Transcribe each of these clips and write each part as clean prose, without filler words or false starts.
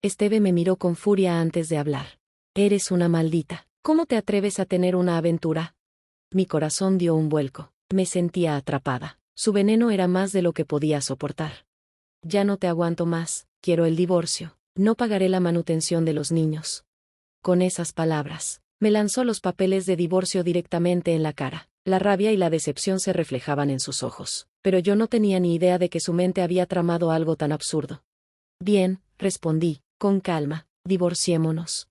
Esteve me miró con furia antes de hablar. Eres una maldita. ¿Cómo te atreves a tener una aventura? Mi corazón dio un vuelco. Me sentía atrapada. Su veneno era más de lo que podía soportar. Ya no te aguanto más, quiero el divorcio. No pagaré la manutención de los niños. Con esas palabras, me lanzó los papeles de divorcio directamente en la cara. La rabia y la decepción se reflejaban en sus ojos, pero yo no tenía ni idea de que su mente había tramado algo tan absurdo. Bien, respondí, con calma, divorciémonos.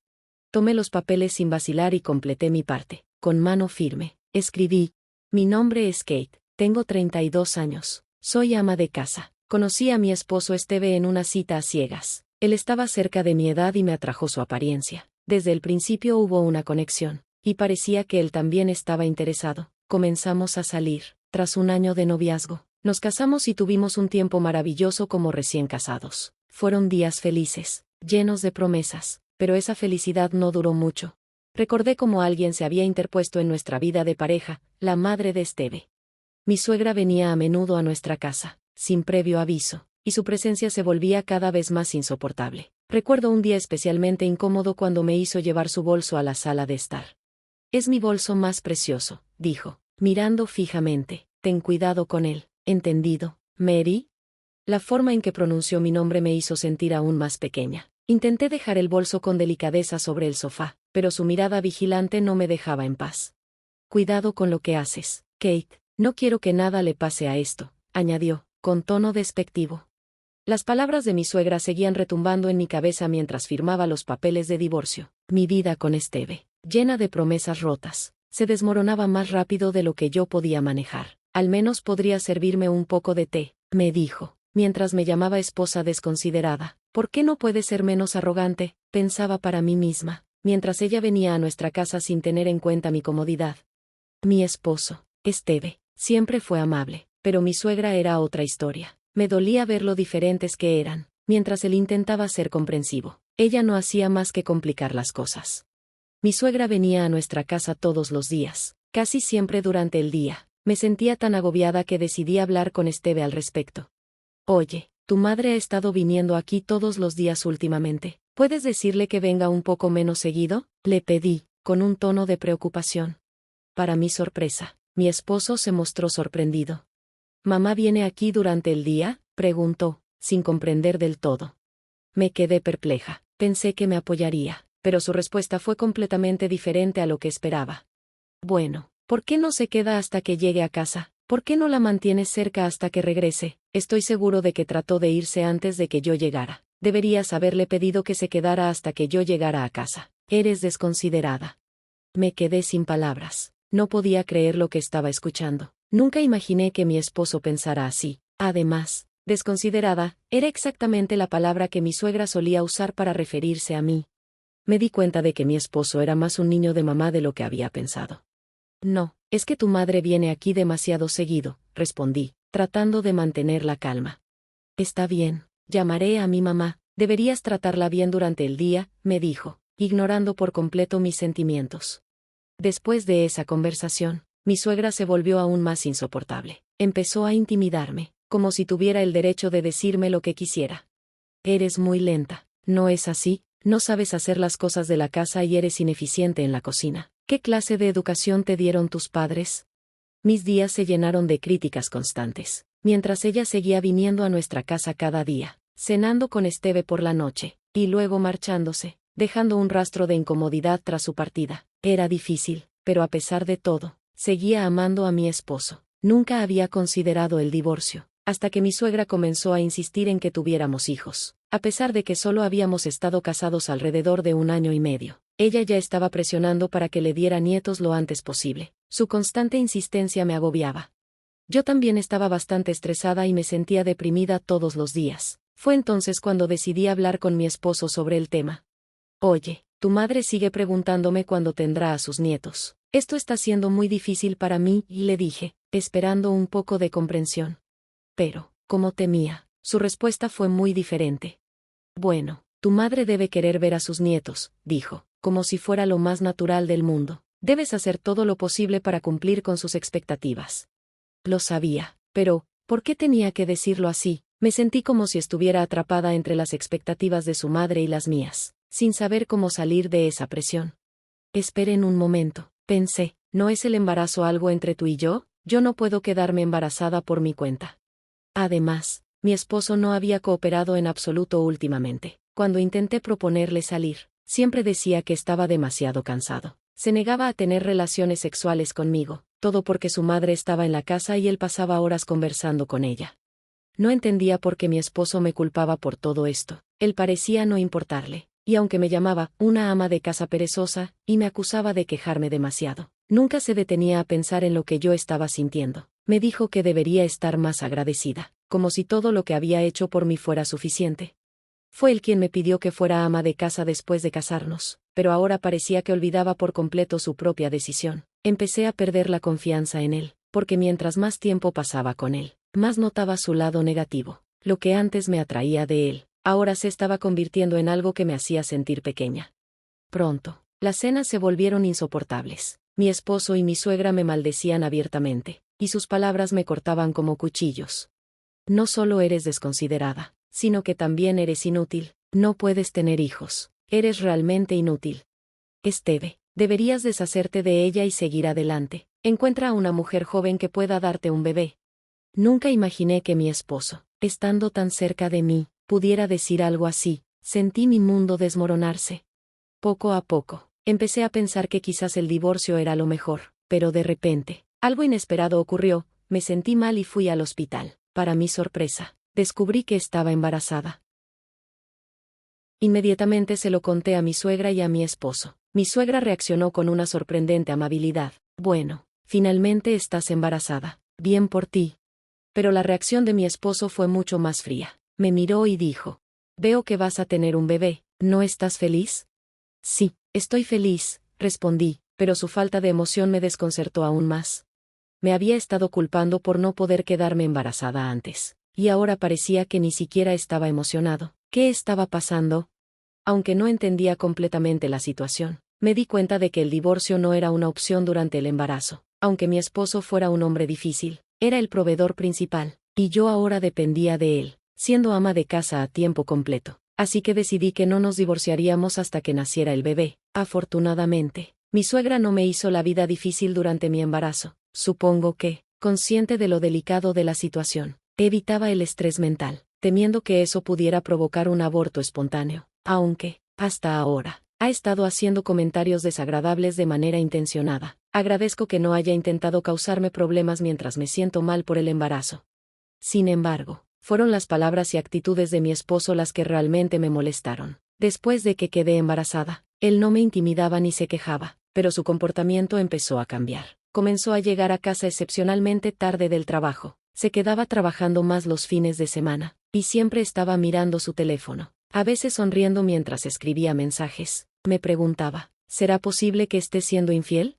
Tomé los papeles sin vacilar y completé mi parte. Con mano firme, escribí: mi nombre es Kate, tengo 32 años, soy ama de casa. Conocí a mi esposo Esteve en una cita a ciegas. Él estaba cerca de mi edad y me atrajo su apariencia. Desde el principio hubo una conexión, y parecía que él también estaba interesado. Comenzamos a salir. Tras un año de noviazgo, nos casamos y tuvimos un tiempo maravilloso como recién casados. Fueron días felices, llenos de promesas, pero esa felicidad no duró mucho. Recordé cómo alguien se había interpuesto en nuestra vida de pareja, la madre de Esteve. Mi suegra venía a menudo a nuestra casa, sin previo aviso, y su presencia se volvía cada vez más insoportable. Recuerdo un día especialmente incómodo cuando me hizo llevar su bolso a la sala de estar. Es mi bolso más precioso, dijo, mirando fijamente. Ten cuidado con él, ¿entendido, Mary? La forma en que pronunció mi nombre me hizo sentir aún más pequeña. Intenté dejar el bolso con delicadeza sobre el sofá, pero su mirada vigilante no me dejaba en paz. Cuidado con lo que haces, Kate, no quiero que nada le pase a esto, añadió, con tono despectivo. Las palabras de mi suegra seguían retumbando en mi cabeza mientras firmaba los papeles de divorcio. Mi vida con Esteve, llena de promesas rotas, se desmoronaba más rápido de lo que yo podía manejar. Al menos podría servirme un poco de té, me dijo, mientras me llamaba esposa desconsiderada. ¿Por qué no puede ser menos arrogante?, pensaba para mí misma, mientras ella venía a nuestra casa sin tener en cuenta mi comodidad. Mi esposo, Esteve, siempre fue amable, pero mi suegra era otra historia. Me dolía ver lo diferentes que eran. Mientras él intentaba ser comprensivo, ella no hacía más que complicar las cosas. Mi suegra venía a nuestra casa todos los días, casi siempre durante el día. Me sentía tan agobiada que decidí hablar con Esteve al respecto. Oye, tu madre ha estado viniendo aquí todos los días últimamente. ¿Puedes decirle que venga un poco menos seguido?, le pedí, con un tono de preocupación. Para mi sorpresa, mi esposo se mostró sorprendido. ¿Mamá viene aquí durante el día?, preguntó, sin comprender del todo. Me quedé perpleja. Pensé que me apoyaría, pero su respuesta fue completamente diferente a lo que esperaba. Bueno, ¿por qué no se queda hasta que llegue a casa? ¿Por qué no la mantienes cerca hasta que regrese? Estoy seguro de que trató de irse antes de que yo llegara. Deberías haberle pedido que se quedara hasta que yo llegara a casa. Eres desconsiderada. Me quedé sin palabras. No podía creer lo que estaba escuchando. Nunca imaginé que mi esposo pensara así. Además, desconsiderada, era exactamente la palabra que mi suegra solía usar para referirse a mí. Me di cuenta de que mi esposo era más un niño de mamá de lo que había pensado. No, es que tu madre viene aquí demasiado seguido, respondí, tratando de mantener la calma. Está bien, llamaré a mi mamá, deberías tratarla bien durante el día, me dijo, ignorando por completo mis sentimientos. Después de esa conversación, mi suegra se volvió aún más insoportable. Empezó a intimidarme, como si tuviera el derecho de decirme lo que quisiera. Eres muy lenta, ¿no es así? No sabes hacer las cosas de la casa y eres ineficiente en la cocina. ¿Qué clase de educación te dieron tus padres? Mis días se llenaron de críticas constantes, mientras ella seguía viniendo a nuestra casa cada día, cenando con Esteve por la noche, y luego marchándose, dejando un rastro de incomodidad tras su partida. Era difícil, pero a pesar de todo, seguía amando a mi esposo. Nunca había considerado el divorcio, hasta que mi suegra comenzó a insistir en que tuviéramos hijos. A pesar de que solo habíamos estado casados alrededor de 1 año y medio, ella ya estaba presionando para que le diera nietos lo antes posible. Su constante insistencia me agobiaba. Yo también estaba bastante estresada y me sentía deprimida todos los días. Fue entonces cuando decidí hablar con mi esposo sobre el tema. Oye, tu madre sigue preguntándome cuándo tendrá a sus nietos. Esto está siendo muy difícil para mí, y le dije, esperando un poco de comprensión. Pero, como temía, su respuesta fue muy diferente. Bueno, tu madre debe querer ver a sus nietos, dijo, como si fuera lo más natural del mundo. Debes hacer todo lo posible para cumplir con sus expectativas. Lo sabía, pero, ¿por qué tenía que decirlo así? Me sentí como si estuviera atrapada entre las expectativas de su madre y las mías, sin saber cómo salir de esa presión. Esperen un momento, pensé, ¿no es el embarazo algo entre tú y yo? Yo no puedo quedarme embarazada por mi cuenta. Además, mi esposo no había cooperado en absoluto últimamente. Cuando intenté proponerle salir, siempre decía que estaba demasiado cansado. Se negaba a tener relaciones sexuales conmigo, todo porque su madre estaba en la casa y él pasaba horas conversando con ella. No entendía por qué mi esposo me culpaba por todo esto. Él parecía no importarle, y aunque me llamaba una ama de casa perezosa, y me acusaba de quejarme demasiado, nunca se detenía a pensar en lo que yo estaba sintiendo. Me dijo que debería estar más agradecida, como si todo lo que había hecho por mí fuera suficiente. Fue él quien me pidió que fuera ama de casa después de casarnos, pero ahora parecía que olvidaba por completo su propia decisión. Empecé a perder la confianza en él, porque mientras más tiempo pasaba con él, más notaba su lado negativo. Lo que antes me atraía de él, ahora se estaba convirtiendo en algo que me hacía sentir pequeña. Pronto, las cenas se volvieron insoportables. Mi esposo y mi suegra me maldecían abiertamente, y sus palabras me cortaban como cuchillos. No solo eres desconsiderada, sino que también eres inútil. No puedes tener hijos. Eres realmente inútil. Esteve, deberías deshacerte de ella y seguir adelante. Encuentra a una mujer joven que pueda darte un bebé. Nunca imaginé que mi esposo, estando tan cerca de mí, pudiera decir algo así. Sentí mi mundo desmoronarse. Poco a poco, empecé a pensar que quizás el divorcio era lo mejor, pero de repente, algo inesperado ocurrió. Me sentí mal y fui al hospital. Para mi sorpresa, descubrí que estaba embarazada. Inmediatamente se lo conté a mi suegra y a mi esposo. Mi suegra reaccionó con una sorprendente amabilidad. Bueno, finalmente estás embarazada. Bien por ti. Pero la reacción de mi esposo fue mucho más fría. Me miró y dijo: veo que vas a tener un bebé, ¿no estás feliz? Sí, estoy feliz, respondí, pero su falta de emoción me desconcertó aún más. Me había estado culpando por no poder quedarme embarazada antes, y ahora parecía que ni siquiera estaba emocionado. ¿Qué estaba pasando? Aunque no entendía completamente la situación, me di cuenta de que el divorcio no era una opción durante el embarazo. Aunque mi esposo fuera un hombre difícil, era el proveedor principal, y yo ahora dependía de él, siendo ama de casa a tiempo completo. Así que decidí que no nos divorciaríamos hasta que naciera el bebé. Afortunadamente, mi suegra no me hizo la vida difícil durante mi embarazo. Supongo que, consciente de lo delicado de la situación, evitaba el estrés mental, temiendo que eso pudiera provocar un aborto espontáneo, aunque, hasta ahora, ha estado haciendo comentarios desagradables de manera intencionada. Agradezco que no haya intentado causarme problemas mientras me siento mal por el embarazo. Sin embargo, fueron las palabras y actitudes de mi esposo las que realmente me molestaron. Después de que quedé embarazada, él no me intimidaba ni se quejaba, pero su comportamiento empezó a cambiar. Comenzó a llegar a casa excepcionalmente tarde del trabajo, se quedaba trabajando más los fines de semana, y siempre estaba mirando su teléfono, a veces sonriendo mientras escribía mensajes. Me preguntaba, ¿será posible que esté siendo infiel?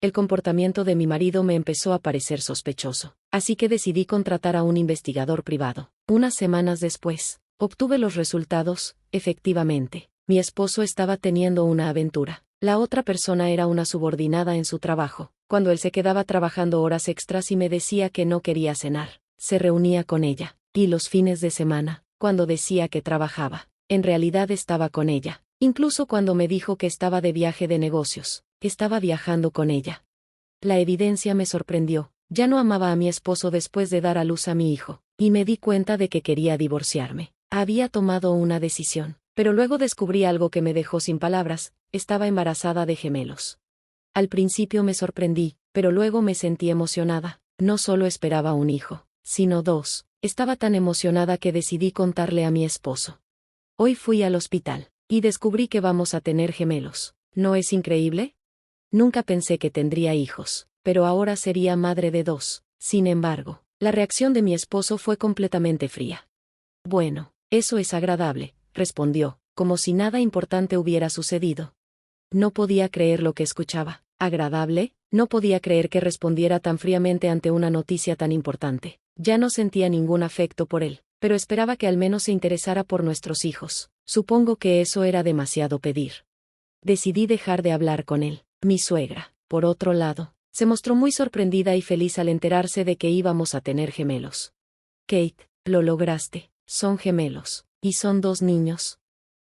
El comportamiento de mi marido me empezó a parecer sospechoso, así que decidí contratar a un investigador privado. Unas semanas después, obtuve los resultados. Efectivamente, mi esposo estaba teniendo una aventura. La otra persona era una subordinada en su trabajo. Cuando él se quedaba trabajando horas extras y me decía que no quería cenar, se reunía con ella, y los fines de semana, cuando decía que trabajaba, en realidad estaba con ella. Incluso cuando me dijo que estaba de viaje de negocios, estaba viajando con ella. La evidencia me sorprendió. Ya no amaba a mi esposo después de dar a luz a mi hijo, y me di cuenta de que quería divorciarme. Había tomado una decisión, pero luego descubrí algo que me dejó sin palabras. Estaba embarazada de gemelos. Al principio me sorprendí, pero luego me sentí emocionada. No solo esperaba un hijo, sino dos. Estaba tan emocionada que decidí contarle a mi esposo. Hoy fui al hospital, y descubrí que vamos a tener gemelos. ¿No es increíble? Nunca pensé que tendría hijos, pero ahora sería madre de dos. Sin embargo, la reacción de mi esposo fue completamente fría. Bueno, eso es agradable, respondió, como si nada importante hubiera sucedido. No podía creer lo que escuchaba. ¿Agradable? No podía creer que respondiera tan fríamente ante una noticia tan importante. Ya no sentía ningún afecto por él, pero esperaba que al menos se interesara por nuestros hijos. Supongo que eso era demasiado pedir. Decidí dejar de hablar con él. Mi suegra, por otro lado, se mostró muy sorprendida y feliz al enterarse de que íbamos a tener gemelos. Kate, Lo lograste. Son gemelos. Y son 2 niños.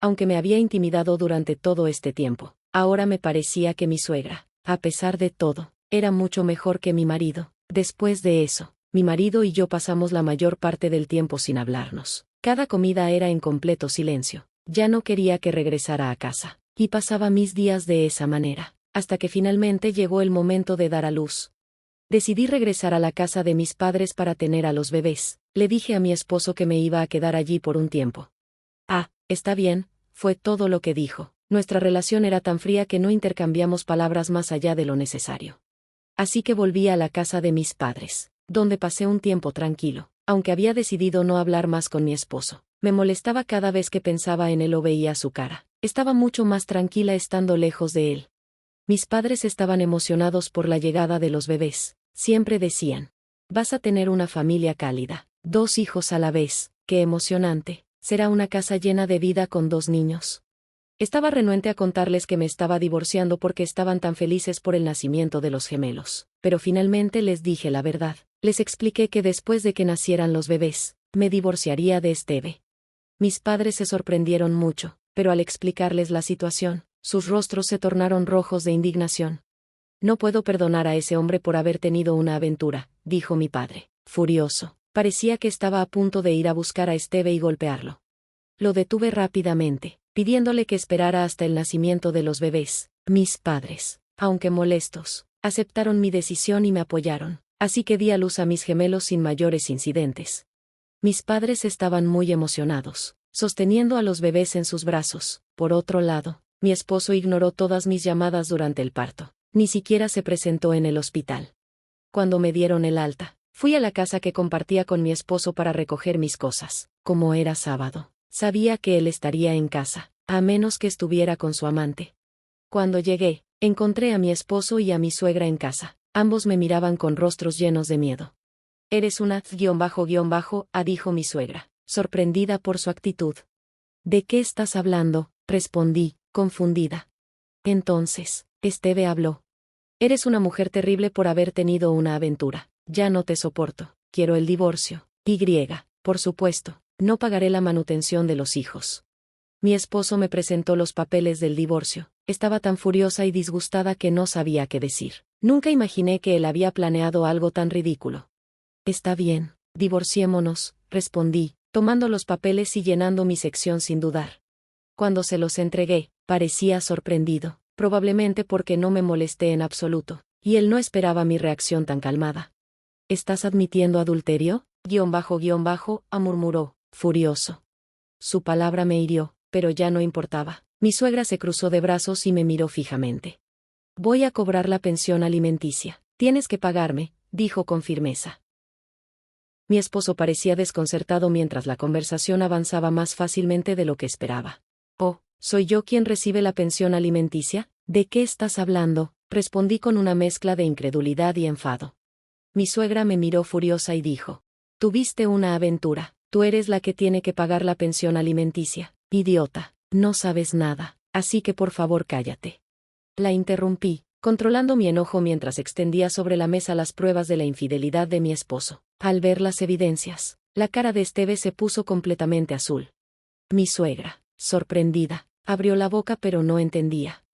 Aunque me había intimidado durante todo este tiempo, ahora me parecía que mi suegra, a pesar de todo, era mucho mejor que mi marido. Después de eso, mi marido y yo pasamos la mayor parte del tiempo sin hablarnos. Cada comida era en completo silencio. Ya no quería que regresara a casa. Y pasaba mis días de esa manera, hasta que finalmente llegó el momento de dar a luz. Decidí regresar a la casa de mis padres para tener a los bebés. Le dije a mi esposo que me iba a quedar allí por un tiempo. Ah, está bien, fue todo lo que dijo. Nuestra relación era tan fría que no intercambiamos palabras más allá de lo necesario. Así que volví a la casa de mis padres, donde pasé un tiempo tranquilo, aunque había decidido no hablar más con mi esposo. Me molestaba cada vez que pensaba en él o veía su cara. Estaba mucho más tranquila estando lejos de él. Mis padres estaban emocionados por la llegada de los bebés. Siempre decían, vas a tener una familia cálida, 2 hijos a la vez, qué emocionante, será una casa llena de vida con 2 niños. Estaba renuente a contarles que me estaba divorciando porque estaban tan felices por el nacimiento de los gemelos, pero finalmente les dije la verdad. Les expliqué que después de que nacieran los bebés, me divorciaría de Esteve. Mis padres se sorprendieron mucho, pero al explicarles la situación, sus rostros se tornaron rojos de indignación. No puedo perdonar a ese hombre por haber tenido una aventura, dijo mi padre, furioso. Parecía que estaba a punto de ir a buscar a Esteve y golpearlo. Lo detuve rápidamente, pidiéndole que esperara hasta el nacimiento de los bebés. Mis padres, aunque molestos, aceptaron mi decisión y me apoyaron, así que di a luz a mis gemelos sin mayores incidentes. Mis padres estaban muy emocionados, sosteniendo a los bebés en sus brazos. Por otro lado, mi esposo ignoró todas mis llamadas durante el parto. Ni siquiera se presentó en el hospital. Cuando me dieron el alta, fui a la casa que compartía con mi esposo para recoger mis cosas. Como era sábado, sabía que él estaría en casa, a menos que estuviera con su amante. Cuando llegué, encontré a mi esposo y a mi suegra en casa. Ambos me miraban con rostros llenos de miedo. Eres una dijo mi suegra, sorprendida por su actitud. ¿De qué estás hablando?, respondí, confundida. Entonces, Esteve habló. Eres una mujer terrible por haber tenido una aventura. Ya no te soporto. Quiero el divorcio. Por supuesto, no pagaré la manutención de los hijos. Mi esposo me presentó los papeles del divorcio. Estaba tan furiosa y disgustada que no sabía qué decir. Nunca imaginé que él había planeado algo tan ridículo. Está bien, divorciémonos, respondí, tomando los papeles y llenando mi sección sin dudar. Cuando se los entregué, parecía sorprendido. Probablemente porque no me molesté en absoluto, y él no esperaba mi reacción tan calmada. ¿Estás admitiendo adulterio? Murmuró, furioso. Su palabra me hirió, pero ya no importaba. Mi suegra se cruzó de brazos y me miró fijamente. Voy a cobrar la pensión alimenticia. Tienes que pagarme, dijo con firmeza. Mi esposo parecía desconcertado mientras la conversación avanzaba más fácilmente de lo que esperaba. Oh, ¿soy yo quien recibe la pensión alimenticia? ¿De qué estás hablando?, respondí con una mezcla de incredulidad y enfado. Mi suegra me miró furiosa y dijo, tuviste una aventura, tú eres la que tiene que pagar la pensión alimenticia, idiota, no sabes nada, así que por favor cállate. La interrumpí, controlando mi enojo mientras extendía sobre la mesa las pruebas de la infidelidad de mi esposo. Al ver las evidencias, la cara de Esteve se puso completamente azul. Mi suegra, sorprendida, abrió la boca pero no entendía.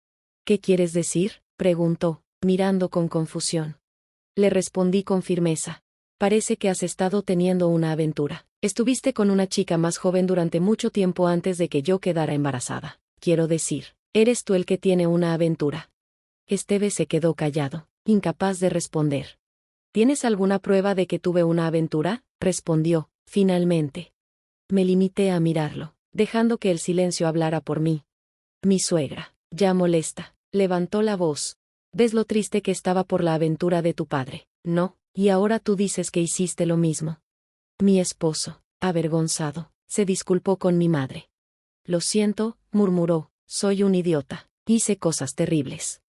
¿Qué quieres decir?, preguntó, mirando con confusión. Le respondí con firmeza. Parece que has estado teniendo una aventura. Estuviste con una chica más joven durante mucho tiempo antes de que yo quedara embarazada. Quiero decir, eres tú el que tiene una aventura. Esteve se quedó callado, incapaz de responder. ¿Tienes alguna prueba de que tuve una aventura?, respondió, finalmente. Me limité a mirarlo, dejando que el silencio hablara por mí. Mi suegra, ya molesta, levantó la voz. ¿Ves lo triste que estaba por la aventura de tu padre? No, y ahora tú dices que hiciste lo mismo. Mi esposo, avergonzado, se disculpó con mi madre. Lo siento, murmuró, soy un idiota, hice cosas terribles.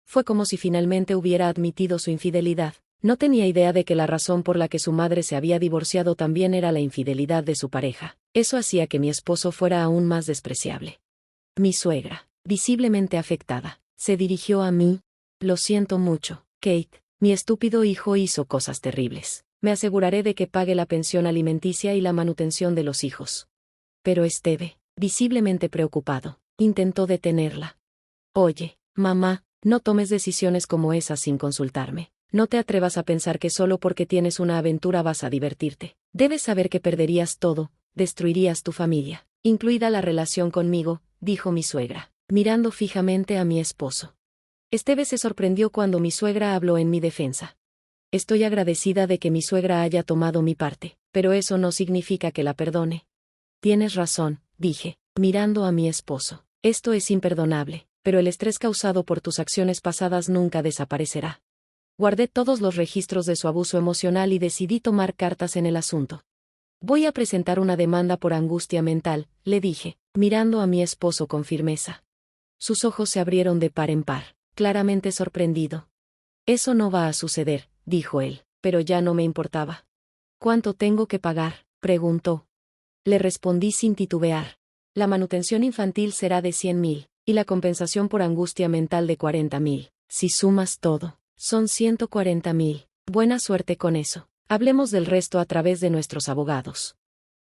Fue como si finalmente hubiera admitido su infidelidad. No tenía idea de que la razón por la que su madre se había divorciado también era la infidelidad de su pareja. Eso hacía que mi esposo fuera aún más despreciable. Mi suegra, visiblemente afectada, se dirigió a mí. Lo siento mucho, Kate, mi estúpido hijo hizo cosas terribles. Me aseguraré de que pague la pensión alimenticia y la manutención de los hijos. Pero Esteve, visiblemente preocupado, intentó detenerla. Oye, mamá, no tomes decisiones como esas sin consultarme. No te atrevas a pensar que solo porque tienes una aventura vas a divertirte. Debes saber que perderías todo, destruirías tu familia, incluida la relación conmigo, dijo mi suegra, mirando fijamente a mi esposo. Esteve se sorprendió cuando mi suegra habló en mi defensa. Estoy agradecida de que mi suegra haya tomado mi parte, pero eso no significa que la perdone. Tienes razón, dije, mirando a mi esposo. Esto es imperdonable, pero el estrés causado por tus acciones pasadas nunca desaparecerá. Guardé todos los registros de su abuso emocional y decidí tomar cartas en el asunto. Voy a presentar una demanda por angustia mental, le dije, mirando a mi esposo con firmeza. Sus ojos se abrieron de par en par, claramente sorprendido. Eso no va a suceder, dijo él, pero ya no me importaba. ¿Cuánto tengo que pagar?, preguntó. Le respondí sin titubear. La manutención infantil será de 100.000, y la compensación por angustia mental de 40.000. Si sumas todo, son 140.000. Buena suerte con eso. Hablemos del resto a través de nuestros abogados.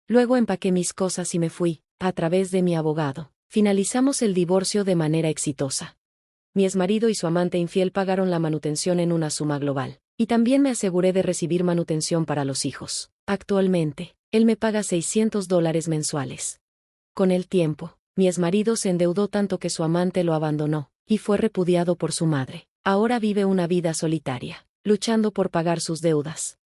Luego empaqué mis cosas y me fui, a través de mi abogado. Finalizamos el divorcio de manera exitosa. Mi exmarido y su amante infiel pagaron la manutención en una suma global, y también me aseguré de recibir manutención para los hijos. Actualmente, él me paga $600 mensuales. Con el tiempo, mi exmarido se endeudó tanto que su amante lo abandonó, y fue repudiado por su madre. Ahora vive una vida solitaria, luchando por pagar sus deudas.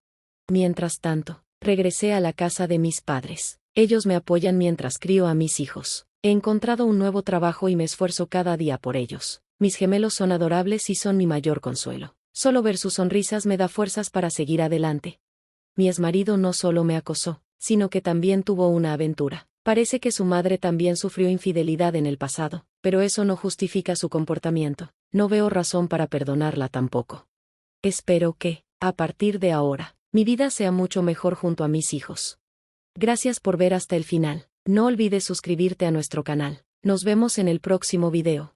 Mientras tanto, regresé a la casa de mis padres. Ellos me apoyan mientras crío a mis hijos. He encontrado un nuevo trabajo y me esfuerzo cada día por ellos. Mis gemelos son adorables y son mi mayor consuelo. Solo ver sus sonrisas me da fuerzas para seguir adelante. Mi exmarido no solo me acosó, sino que también tuvo una aventura. Parece que su madre también sufrió infidelidad en el pasado, pero eso no justifica su comportamiento. No veo razón para perdonarla tampoco. Espero que, a partir de ahora, mi vida sea mucho mejor junto a mis hijos. Gracias por ver hasta el final. No olvides suscribirte a nuestro canal. Nos vemos en el próximo video.